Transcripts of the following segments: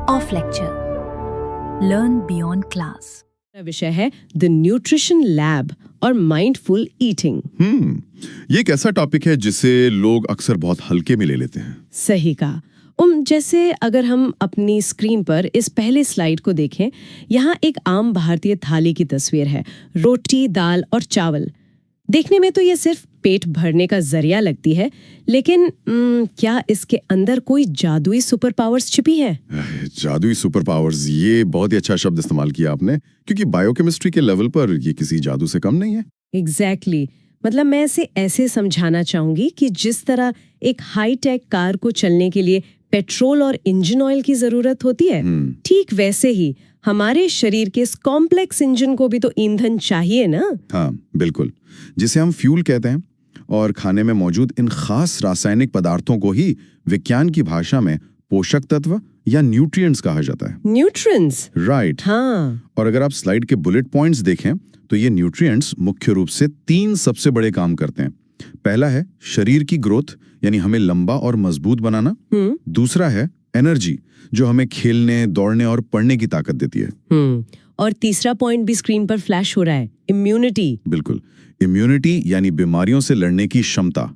Of lecture, learn beyond class. विषय है the nutrition lab और माइंडफुल ईटिंग। ये एक ऐसा टॉपिक है जिसे लोग अक्सर बहुत हल्के में ले लेते हैं। सही कहा। जैसे अगर हम अपनी स्क्रीन पर इस पहले स्लाइड को देखें, यहाँ एक आम भारतीय थाली की तस्वीर है। रोटी, दाल और चावल। देखने में तो ये सिर्फ पेट भरने का जरिया लगती है, लेकिन क्या इसके अंदर कोई जादुई सुपर पावर्स छिपी है? जादुई सुपर पावर्स, ये बहुत ही अच्छा शब्द इस्तेमाल किया आपने, क्योंकि बायोकेमिस्ट्री के लेवल पर ये किसी जादू से कम नहीं है। एग्जैक्टली। मतलब मैं इसे ऐसे समझाना चाहूंगी कि जिस तरह एक हाईटेक कार को चलने के लिए पेट्रोल और इंजन ऑयल की जरूरत होती है, ठीक वैसे ही हमारे शरीर के इस कॉम्प्लेक्स इंजन को भी तो ईंधन चाहिए ना। हाँ बिल्कुल, जिसे हम फ्यूल कहते हैं। और खाने में मौजूद इन खास रासायनिक पदार्थों को ही विज्ञान की भाषा में पोषक तत्व या न्यूट्रिएंट्स कहा जाता है। Nutrients, right. हाँ। और अगर आप स्लाइड के बुलेट पॉइंट्स देखें तो ये न्यूट्रिएंट्स मुख्य रूप से 3 सबसे बड़े काम करते हैं। पहला है शरीर की ग्रोथ, यानी हमें लंबा और मजबूत बनाना। दूसरा है एनर्जी, जो हमें खेलने, दौड़ने और पढ़ने की ताकत देती है। और तीसरा पॉइंट भी स्क्रीन पर फ्लैश हो रहा है, इम्यूनिटी। बिल्कुल, इम्यूनिटी यानी बीमारियों से लड़ने की क्षमता।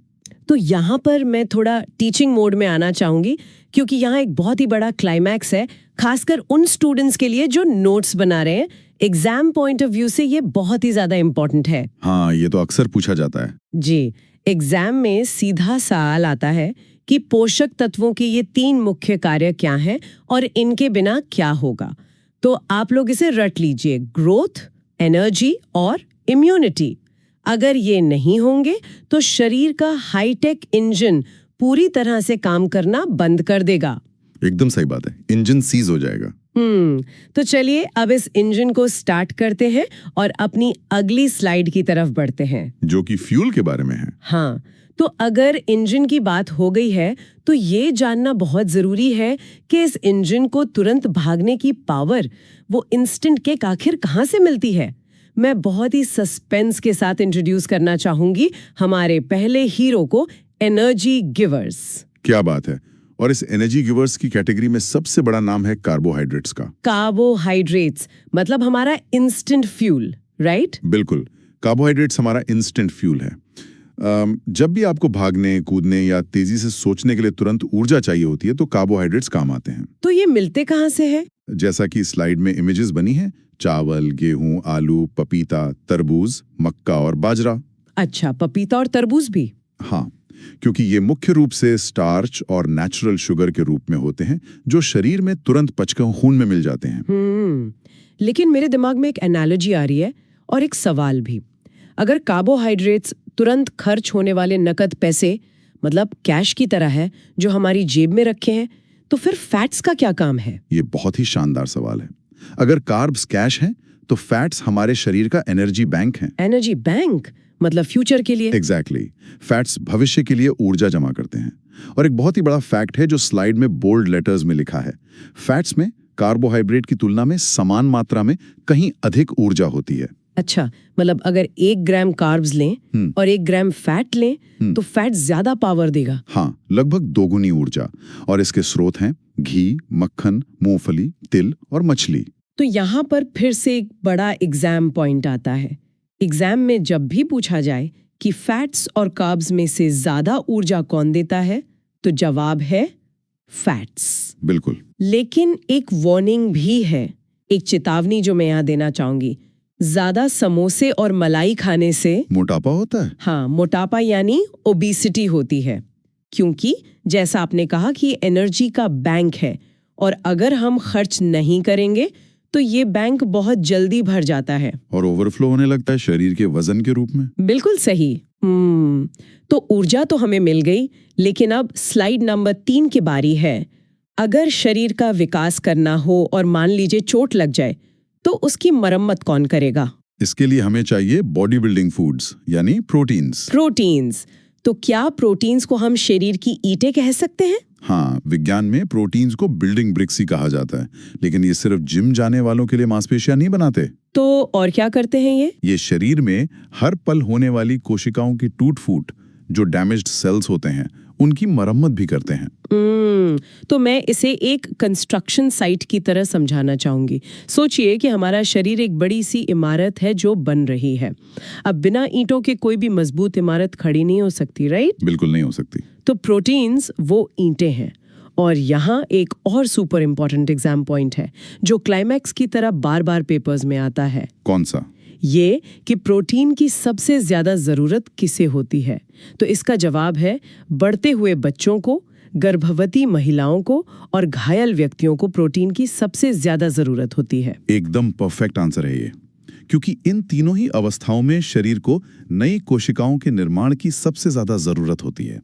तो यहाँ पर मैं थोड़ा टीचिंग मोड में आना चाहूंगी, क्योंकि यहाँ एक बहुत ही बड़ा क्लाइमैक्स है, खासकर उन स्टूडेंट्स के लिए जो नोट्स बना रहे हैं। एग्जाम पॉइंट ऑफ व्यू से ये बहुत ही ज्यादा इम्पोर्टेंट है। हाँ, ये तो अक्सर पूछा जाता है। जी, एग्जाम में सीधा सवाल आता है कि पोषक तत्वों के ये 3 मुख्य कार्य क्या हैं और इनके बिना क्या होगा। तो आप लोग इसे रट लीजिए, ग्रोथ, एनर्जी और इम्यूनिटी। अगर ये नहीं होंगे तो शरीर का हाईटेक इंजन पूरी तरह से काम करना बंद कर देगा। एकदम सही बात है, इंजन सीज हो जाएगा। तो चलिए अब इस इंजन को स्टार्ट करते हैं और अपनी अगली स्लाइड की तरफ बढ़ते हैं, जो कि फ्यूल के बारे में है। हाँ, तो अगर इंजन की बात हो गई है तो ये जानना बहुत जरूरी है कि इस इंजन को तुरंत भागने की पावर, वो इंस्टेंट किक आखिर कहाँ से मिलती है। मैं बहुत ही सस्पेंस के साथ इंट्रोड्यूस करना चाहूंगी हमारे पहले हीरो को, एनर्जी गिवर्स। क्या बात है। और इस एनर्जी गिवर्स की कैटेगरी में सबसे बड़ा नाम है कार्बोहाइड्रेट्स का। कार्बोहाइड्रेट्स मतलब हमारा इंस्टेंट फ्यूल, राइट? बिल्कुल, कार्बोहाइड्रेट्स हमारा इंस्टेंट फ्यूल है। जब भी आपको भागने, कूदने या तेजी से सोचने के लिए तुरंत ऊर्जा चाहिए होती है तो कार्बोहाइड्रेट्स काम आते हैं। तो ये मिलते कहाँ से है? जैसा कि स्लाइड में इमेजेस बनी है, चावल, गेहूं, आलू, पपीता, तरबूज, मक्का और बाजरा। अच्छा, पपीता और तरबूज भी? हाँ, क्योंकि ये मुख्य रूप से स्टार्च और नेचुरल शुगर के रूप में होते हैं, जो शरीर में तुरंत पचकर खून में मिल जाते हैं। लेकिन मेरे दिमाग में एक एनालॉजी आ रही है और एक सवाल भी। अगर कार्बोहाइड्रेट्स तुरंत खर्च होने वाले नकद पैसे, मतलब कैश की तरह है, जो हमारी जेब में रखे हैं, तो फिर फैट्स का क्या काम है? ये बहुत ही शानदार सवाल है। अगर कार्ब्स कैश हैं, तो फैट्स हमारे शरीर का एनर्जी बैंक है। एनर्जी बैंक मतलब फ्यूचर के लिए? एग्जैक्टली। फैट्स भविष्य के लिए ऊर्जा जमा करते हैं। और एक बहुत ही बड़ा फैक्ट है जो स्लाइड में बोल्ड लेटर्स में लिखा है, फैट्स में कार्बोहाइड्रेट की तुलना में समान मात्रा में कहीं अधिक ऊर्जा होती है। अच्छा, मतलब अगर 1 ग्राम कार्ब्स लें और 1 ग्राम फैट लें तो फैट ज्यादा पावर देगा? हाँ, लगभग 2 गुनी ऊर्जा। और इसके स्रोत हैं घी, मक्खन, मूंगफली, तिल और मछली। तो यहाँ पर फिर से एक बड़ा एग्जाम पॉइंट आता है। एग्जाम में जब भी पूछा जाए कि फैट्स और कार्ब्स में से ज्यादा ऊर्जा कौन देता है, तो जवाब है फैट्स। बिल्कुल। लेकिन एक वार्निंग भी है, एक चेतावनी जो मैं यहाँ देना चाहूंगी। ज्यादा समोसे और मलाई खाने से मोटापा होता है। हाँ, मोटापा यानी ओबेसिटी होती है, क्योंकि जैसा आपने कहा कि एनर्जी का बैंक है और अगर हम खर्च नहीं करेंगे तो ये बैंक बहुत जल्दी भर जाता है और ओवरफ्लो होने लगता है शरीर के वजन के रूप में। बिल्कुल सही। तो ऊर्जा तो हमें मिल गई, लेकिन अब स्लाइड नंबर 3 की बारी है। अगर शरीर का विकास करना हो और मान लीजिए चोट लग जाए, तो उसकी मरम्मत कौन करेगा? इसके लिए हमें चाहिए बॉडी बिल्डिंग फूड्स, यानी प्रोटीन्स। प्रोटीन्स। तो क्या प्रोटीन्स को हम शरीर की ईंटें कह सकते हैं? हाँ, विज्ञान में प्रोटीन्स को बिल्डिंग ब्रिक्स ही कहा जाता है, लेकिन ये सिर्फ जिम जाने वालों के लिए मांसपेशियां नहीं बनाते। तो और क्या करते हैं ये? शरीर में हर पल होने वाली कोशिकाओं की टूट फूट, जो डैमेज्ड सेल्स होते हैं, उनकी मरम्मत भी करते हैं। तो मैं इसे एक कंस्ट्रक्शन साइट की तरह समझाना चाहूंगी। सोचिए कि हमारा शरीर एक बड़ी सी इमारत है जो बन रही है। अब बिना ईंटों के कोई भी मजबूत इमारत खड़ी नहीं हो सकती, राइट? बिल्कुल नहीं हो सकती। तो प्रोटीन्स वो ईंटें हैं। और यहाँ एक और सुपर इम्पोर्टेंट एग्जाम पॉइंट है जो क्लाइमैक्स की तरह बार बार पेपर्स में आता है। कौन सा? ये कि प्रोटीन की सबसे ज्यादा जरूरत किसे होती है? तो इसका जवाब है बढ़ते हुए बच्चों को, गर्भवती महिलाओं को और घायल व्यक्तियों को प्रोटीन की सबसे ज्यादा जरूरत होती है। एकदम परफेक्ट आंसर है ये, क्योंकि इन तीनों ही अवस्थाओं में शरीर को नई कोशिकाओं के निर्माण की सबसे ज्यादा जरूरत होती है।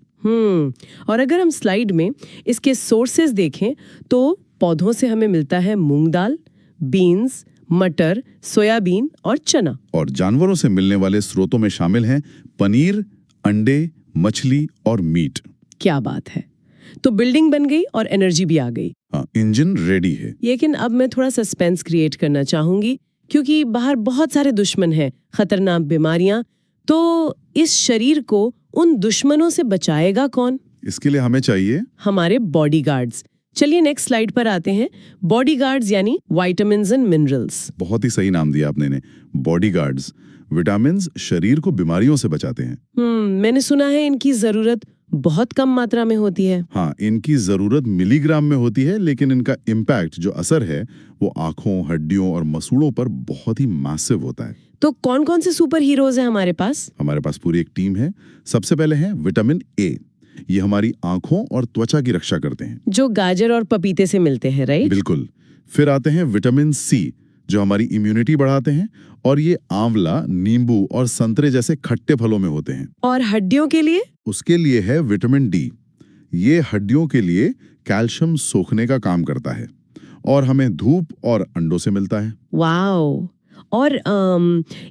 और अगर हम स्लाइड में इसके सोर्सेज देखें तो पौधों से हमें मिलता है मूंग दाल, बीन्स, मटर, सोयाबीन और चना। और जानवरों से मिलने वाले स्रोतों में शामिल हैं पनीर, अंडे, मछली और मीट। क्या बात है! तो बिल्डिंग बन गई और एनर्जी भी आ गई। हाँ, इंजन रेडी है। लेकिन अब मैं थोड़ा सस्पेंस क्रिएट करना चाहूंगी, क्योंकि बाहर बहुत सारे दुश्मन हैं, खतरनाक बीमारियां। तो इस शरीर को उन दुश्मनों से बचाएगा कौन? इसके लिए हमें चाहिए हमारे बॉडीगार्ड्स। चलिए नेक्स्ट स्लाइड पर आते हैं। बॉडीगार्ड्स यानी विटामिन्स एंड मिनरल्स। बहुत ही सही नाम दिया आपने ने, बॉडीगार्ड्स। विटामिन्स शरीर को बीमारियों से बचाते हैं। मैंने सुना है इनकी जरूरत बहुत कम मात्रा में होती है। हाँ, इनकी जरूरत मिलीग्राम में होती है, लेकिन इनका इम्पैक्ट जो असर है वो आंखों, हड्डियों और मसूड़ों पर बहुत ही मैसिव होता है। तो कौन कौन से सुपर हीरोज हैं हमारे पास? हमारे पास पूरी एक टीम है। सबसे पहले है विटामिन ए। ये हमारी आंखों और त्वचा की रक्षा करते हैं, जो गाजर और पपीते से मिलते हैं, राइट? बिल्कुल। फिर आते हैं विटामिन सी, जो हमारी इम्यूनिटी बढ़ाते हैं, और ये आंवला, नींबू और संतरे जैसे खट्टे फलों में होते हैं। और हड्डियों के लिए? उसके लिए है विटामिन डी। ये हड्डियों के लिए कैल्शियम सोखने का काम करता है और हमें धूप और अंडों से मिलता है। वाओ! और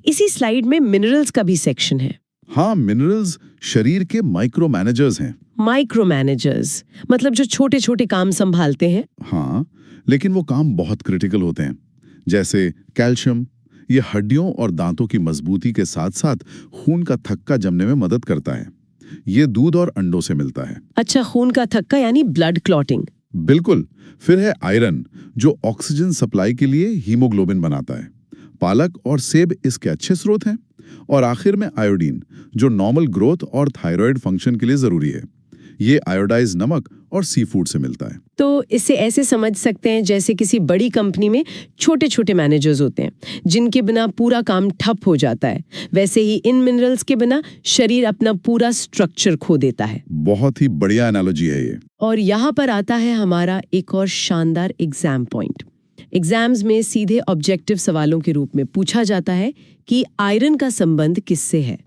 इसी स्लाइड में मिनरल्स का भी सेक्शन है। हाँ, मिनरल्स शरीर के माइक्रो मैनेजर्स हैं। माइक्रो मैनेजर्स मतलब जो छोटे छोटे काम संभालते हैं। हाँ, लेकिन वो काम बहुत क्रिटिकल होते हैं। जैसे कैल्शियम, ये हड्डियों और दांतों की मजबूती के साथ साथ खून का थक्का जमने में मदद करता है। ये दूध और अंडों से मिलता है। अच्छा, खून का थक्का यानी ब्लड क्लॉटिंग। बिल्कुल। फिर है आयरन, जो ऑक्सीजन सप्लाई के लिए हीमोग्लोबिन बनाता है। पालक और सेब इसके अच्छे स्रोत हैं। और आखिर में आयोडीन, जो नॉर्मल ग्रोथ और थायराइड फंक्शन के लिए जरूरी है। ये आयोडाइज नमक और सी फूड से मिलता है। तो इसे ऐसे समझ सकते हैं जैसे किसी बड़ी कंपनी में छोटे छोटे मैनेजर्स होते हैं जिनके बिना पूरा काम ठप हो जाता है। वैसे ही इन मिनरल्स के बिना शरीर अपना पूरा स्ट्रक्चर खो देता है। बहुत ही बढ़िया एनालॉजी है ये। और यहाँ पर आता है हमारा एक और शानदार एग्जाम पॉइंट। एग्जाम्स में सीधे ऑब्जेक्टिव सवालों के रूप में पूछा जाता है कि आयरन का संबंध किससे है?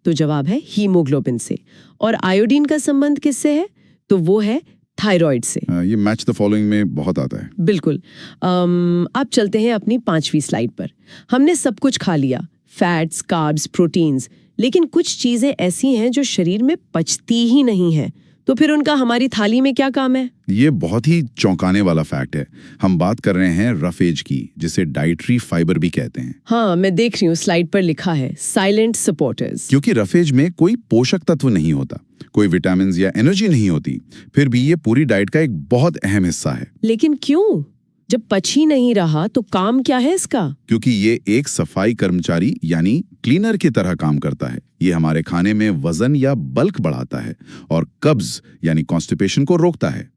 तो जवाब है हीमोग्लोबिन से। और आयोडीन का संबंध किससे है? तो वो है थायराइड से। ये मैच द फॉलोइंग में बहुत आता है। बिल्कुल। अब चलते हैं अपनी 5वीं स्लाइड पर। हमने सब कुछ खा लिया, फैट्स, कार्ब्स, प्रोटीन्स, लेकिन कुछ चीजें ऐसी हैं जो शरीर में पचती ही नहीं हैं। तो फिर उनका हमारी थाली में क्या काम है? ये बहुत ही चौंकाने वाला फैक्ट है। हम बात कर रहे हैं रफेज की, जिसे डाइटरी फाइबर भी कहते हैं। हाँ, मैं देख रही हूँ स्लाइड पर लिखा है साइलेंट सपोर्टर्स। क्योंकि रफेज में कोई पोषक तत्व नहीं होता, कोई विटामिन या एनर्जी नहीं होती, फिर भी ये पूरी डाइट का एक बहुत अहम हिस्सा है। लेकिन क्यों? जब पच ही नहीं रहा तो काम क्या है इसका? क्योंकि ये एक सफाई कर्मचारी यानी क्लीनर की तरह काम करता है। ये हमारे खाने में वजन या बल्क बढ़ाता है और कब्ज यानी कॉन्स्टिपेशन को रोकता है।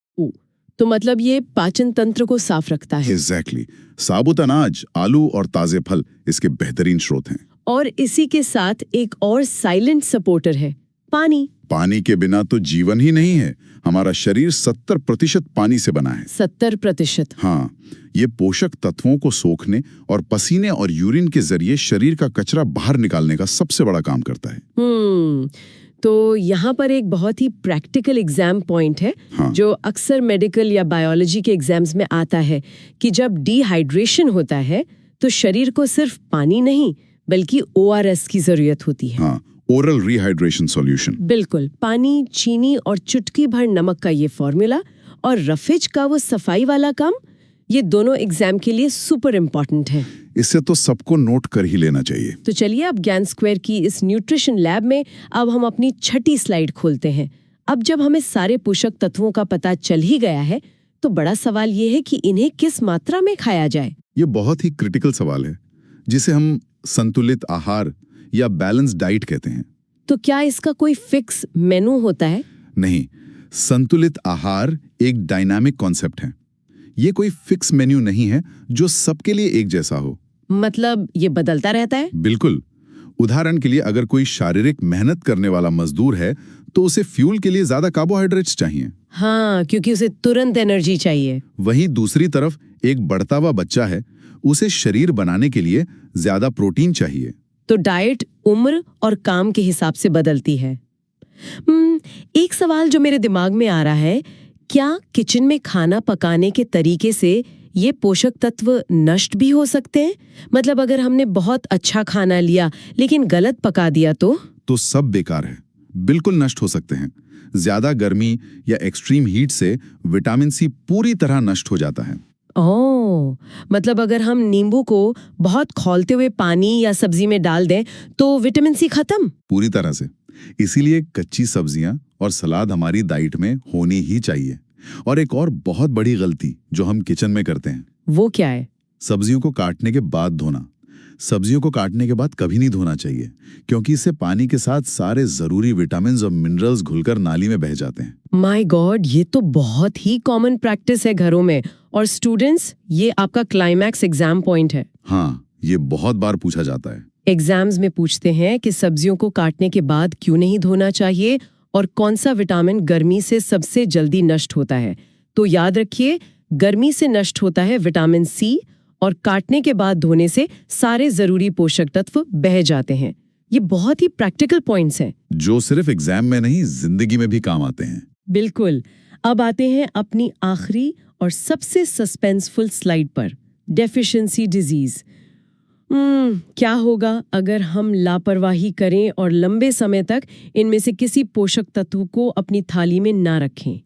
तो मतलब ये पाचन तंत्र को साफ रखता है। एग्जैक्टली। साबुत अनाज, आलू और ताजे फल इसके बेहतरीन स्रोत हैं। और इसी के साथ एक और साइलेंट सपोर्टर है, पानी। पानी के बिना तो जीवन ही नहीं है। हमारा शरीर 70% पानी से बना है। 70%? हाँ, ये पोषक तत्वों को सोखने और पसीने और यूरिन के जरिए शरीर का कचरा बाहर निकालने का सबसे बड़ा काम करता है। तो यहाँ पर एक बहुत ही प्रैक्टिकल एग्जाम पॉइंट है। हाँ। जो अक्सर मेडिकल या बायोलॉजी के एग्जाम्स में आता है कि जब डिहाइड्रेशन होता है तो शरीर को सिर्फ पानी नहीं बल्कि ORS की जरूरत होती है। हाँ, ओरल रिहाइड्रेशन सॉल्यूशन। बिल्कुल। पानी, चीनी और चुटकी भर नमक का ये फॉर्मूला और रफेज का वो सफाई वाला काम, ये दोनों एग्जाम के लिए सुपर इम्पोर्टेंट है। इससे तो सबको नोट कर ही लेना चाहिए। तो चलिए अब ज्ञान स्क्वायर की इस न्यूट्रिशन लैब में अब हम अपनी 6ठी स्लाइड खोलते हैं। अब जब हमें सारे पोषक तत्वों का पता चल ही गया है, तो बड़ा सवाल ये है कि इन्हें किस मात्रा में खाया जाए। ये बहुत ही क्रिटिकल सवाल है, जिसे हम संतुलित आहार या बैलेंस डाइट कहते हैं। तो क्या इसका कोई फिक्स मेनू होता है? नहीं, संतुलित आहार एक डायनामिक कॉन्सेप्ट है। ये कोई फिक्स मेन्यू नहीं है जो सबके लिए एक जैसा हो। मतलब ये बदलता रहता है? बिल्कुल। उदाहरण के लिए, अगर कोई शारीरिक मेहनत करने वाला मजदूर है तो उसे फ्यूल के लिए ज्यादा कार्बोहाइड्रेट्स चाहिए। हाँ, क्योंकि उसे तुरंत एनर्जी चाहिए। वहीं दूसरी तरफ एक बढ़ता हुआ बच्चा है, उसे शरीर बनाने के लिए ज्यादा प्रोटीन चाहिए। तो डाइट उम्र और काम के हिसाब से बदलती है। एक सवाल जो मेरे दिमाग में आ रहा है, क्या किचन में खाना पकाने के तरीके से ये पोषक तत्व नष्ट भी हो सकते हैं? मतलब अगर हमने बहुत अच्छा खाना लिया लेकिन गलत पका दिया तो सब बेकार है, बिल्कुल नष्ट हो सकते हैं। ज्यादा गर्मी या एक्सट्रीम हीट से विटामिन सी पूरी तरह नष्ट हो जाता है। ओह, मतलब अगर हम नींबू को बहुत खौलते हुए पानी या सब्जी में डाल दें तो विटामिन सी खत्म? पूरी तरह से। इसीलिए कच्ची सब्जियां और सलाद हमारी डाइट में होनी ही चाहिए। और एक और बहुत बड़ी गलती जो हम किचन में करते हैं, वो क्या है? सब्जियों को काटने के बाद धोना। सब्जियों को काटने के बाद कभी नहीं धोना चाहिए, क्योंकि इससे पानी के साथ सारे जरूरी विटामिन और मिनरल्स घुलकर नाली में बह जाते हैं। माय गॉड, ये तो बहुत ही कॉमन प्रैक्टिस है घरों में। और स्टूडेंट्स, ये आपका क्लाइमैक्स एग्जाम पॉइंट है। हाँ, ये बहुत बार पूछा जाता है। एग्जाम्स में पूछते हैं कि सब्जियों को काटने के बाद क्यों नहीं धोना चाहिए और कौन सा विटामिन गर्मी से सबसे जल्दी नष्ट होता है। तो याद रखिए, गर्मी से नष्ट होता है विटामिन सी और काटने के बाद धोने से सारे जरूरी पोषक तत्व बह जाते हैं। ये बहुत ही प्रैक्टिकल पॉइंट्स हैं जो सिर्फ एग्जाम में नहीं, जिंदगी में भी काम आते हैं। बिल्कुल। अब आते हैं अपनी आखिरी और सबसे सस्पेंसफुल स्लाइड पर, डेफिशिएंसी डिजीज। क्या होगा अगर हम लापरवाही करें और लंबे समय तक इनमें से किसी पोषक तत्व को अपनी थाली में ना रखें?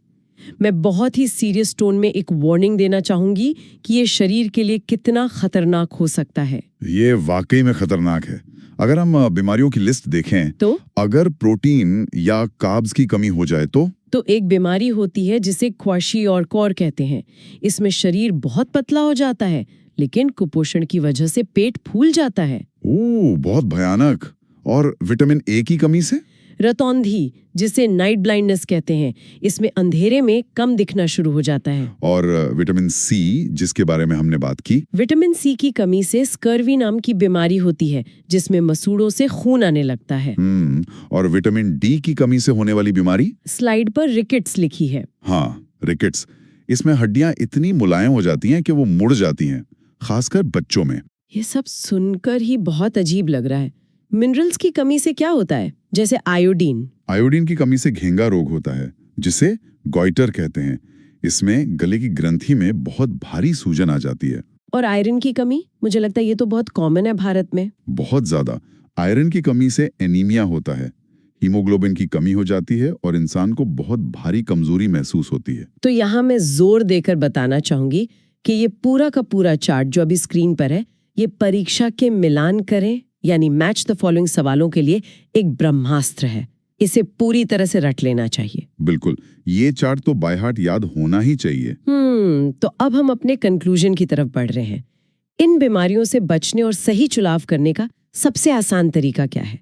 मैं बहुत ही सीरियस टोन में एक वार्निंग देना चाहूंगी कि ये शरीर के लिए कितना खतरनाक हो सकता है। ये वाकई में खतरनाक है। अगर हम बीमारियों की लिस्ट देखें तो अगर प्रोटीन या कार्ब्स की कमी हो जाए तो एक बीमारी होती है जिसे क्वाशीओरकोर कहते हैं। इसमें शरीर बहुत पतला हो जाता है, लेकिन कुपोषण की वजह से पेट फूल जाता है। ओह, बहुत भयानक। और विटामिन ए की कमी से? रतौंधी, जिसे नाइट ब्लाइंडनेस कहते हैं, इसमें अंधेरे में कम दिखना शुरू हो जाता है। और विटामिन सी, जिसके बारे में हमने बात की, विटामिन सी की कमी से स्कर्वी नाम की बीमारी होती है, जिसमें मसूड़ों से खून आने लगता है। और विटामिन डी की कमी से होने वाली बीमारी? स्लाइड पर रिकेट्स लिखी है। हाँ, रिकेट्स। इसमें हड्डियां इतनी मुलायम हो जाती हैं कि वो मुड़ जाती हैं, खासकर बच्चों में। ये सब सुनकर ही बहुत अजीब लग रहा है। मिनरल्स की कमी से क्या होता है? जैसे आयोडीन। आयोडीन की कमी से घेंगा रोग होता है, जिसे गॉइटर कहते हैं। इसमें गले की ग्रंथि में बहुत भारी सूजन आ जाती है। और आयरन की कमी? मुझे लगता है ये तो बहुत कॉमन है भारत में। बहुत ज्यादा। आयरन की कमी से एनीमिया होता है, हीमोग्लोबिन की कमी हो जाती है और इंसान को बहुत भारी कमजोरी महसूस होती है। तो यहाँ मैं जोर देकर बताना चाहूंगी कि ये पूरा का पूरा चार्ट जो अभी स्क्रीन पर है, ये परीक्षा के मिलान करें यानी मैच द फॉलोइंग सवालों के लिए एक ब्रह्मास्त्र है। इसे पूरी तरह से रट लेना चाहिए। बिल्कुल, ये चार्ट तो बाय हार्ट याद होना ही चाहिए। तो अब हम अपने कंक्लूजन की तरफ बढ़ रहे हैं। इन बीमारियों से बचने और सही चुनाव करने का सबसे आसान तरीका क्या है?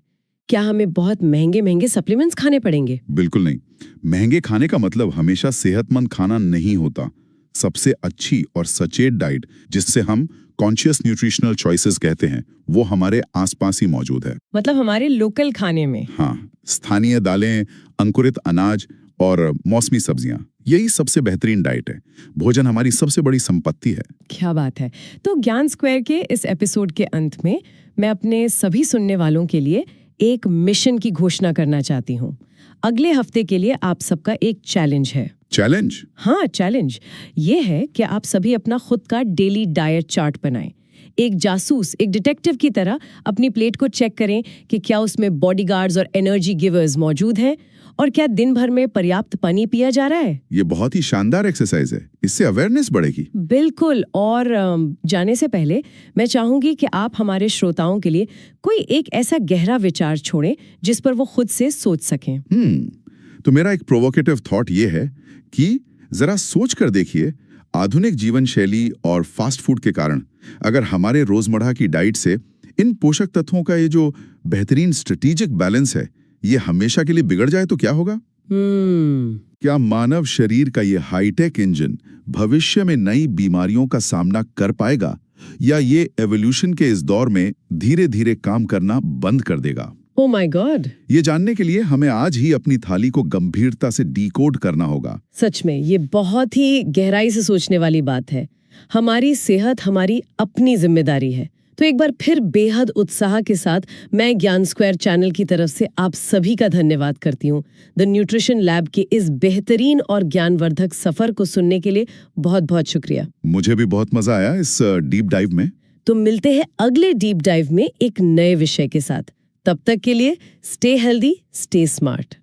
क्या हमें बहुत महंगे महंगे सप्लीमेंट्स खाने पड़ेंगे? बिल्कुल नहीं। महंगे खाने का मतलब हमेशा सेहतमंद खाना नहीं होता। सबसे अच्छी और सचेत डाइट, जिससे हम कॉन्शियस न्यूट्रिशनल चॉइसेस कहते हैं, वो हमारे आसपास ही मौजूद है। मतलब हमारे लोकल खाने में? हाँ, स्थानीय दालें, अंकुरित अनाज और मौसमी सब्जियां, यही सबसे बेहतरीन डाइट है। भोजन हमारी सबसे बड़ी संपत्ति है। क्या बात है। तो ज्ञान स्क्वायर के इस एपिसोड के अंत में मैं अपने सभी सुनने वालों के लिए एक मिशन की घोषणा करना चाहती हूँ। अगले हफ्ते के लिए आप सबका एक चैलेंज है। चैलेंज? हाँ, चैलेंज ये है कि आप सभी अपना खुद का डेली डाइट चार्ट बनाएं। एक जासूस, एक डिटेक्टिव की तरह अपनी प्लेट को चेक करें कि क्या उसमें बॉडीगार्ड्स और एनर्जी गिवर्स मौजूद हैं और क्या दिन भर में पर्याप्त पानी पिया जा रहा है। ये बहुत ही शानदार एक्सरसाइज है, इससे अवेयरनेस बढ़ेगी। बिल्कुल। और जाने से पहले मैं चाहूंगी कि आप हमारे श्रोताओं के लिए कोई एक ऐसा गहरा विचार छोड़ें जिस पर वो खुद से सोच सकें। तो मेरा एक प्रोवोकेटिव थॉट ये है कि जरा सोच कर देखिए, आधुनिक जीवन शैली और फास्ट फूड के कारण अगर हमारे रोजमर्रा की डाइट से इन पोषक तत्वों का ये जो बेहतरीन स्ट्रेटेजिक बैलेंस है, ये हमेशा के लिए बिगड़ जाए तो क्या होगा? क्या मानव शरीर का ये हाईटेक इंजन भविष्य में नई बीमारियों का सामना कर पाएगा, या ये एवोल्यूशन के इस दौर में धीरे धीरे काम करना बंद कर देगा? Oh my God! ये जानने के लिए हमें आज ही अपनी थाली को गंभीरता से डिकोड करना होगा। सच में ये बहुत ही गहराई से सोचने वाली बात है। हमारी सेहत हमारी अपनी जिम्मेदारी है। तो एक बार फिर बेहद उत्साह के साथ मैं ज्ञान स्क्वायर चैनल की तरफ से आप सभी का धन्यवाद करती हूँ। द न्यूट्रिशन लैब के इस बेहतरीन और ज्ञानवर्धक सफर को सुनने के लिए बहुत बहुत शुक्रिया। मुझे भी बहुत मजा आया इस डीप डाइव में। तो मिलते हैं अगले डीप डाइव में एक नए विषय के साथ। तब तक के लिए स्टे हेल्दी, स्टे स्मार्ट।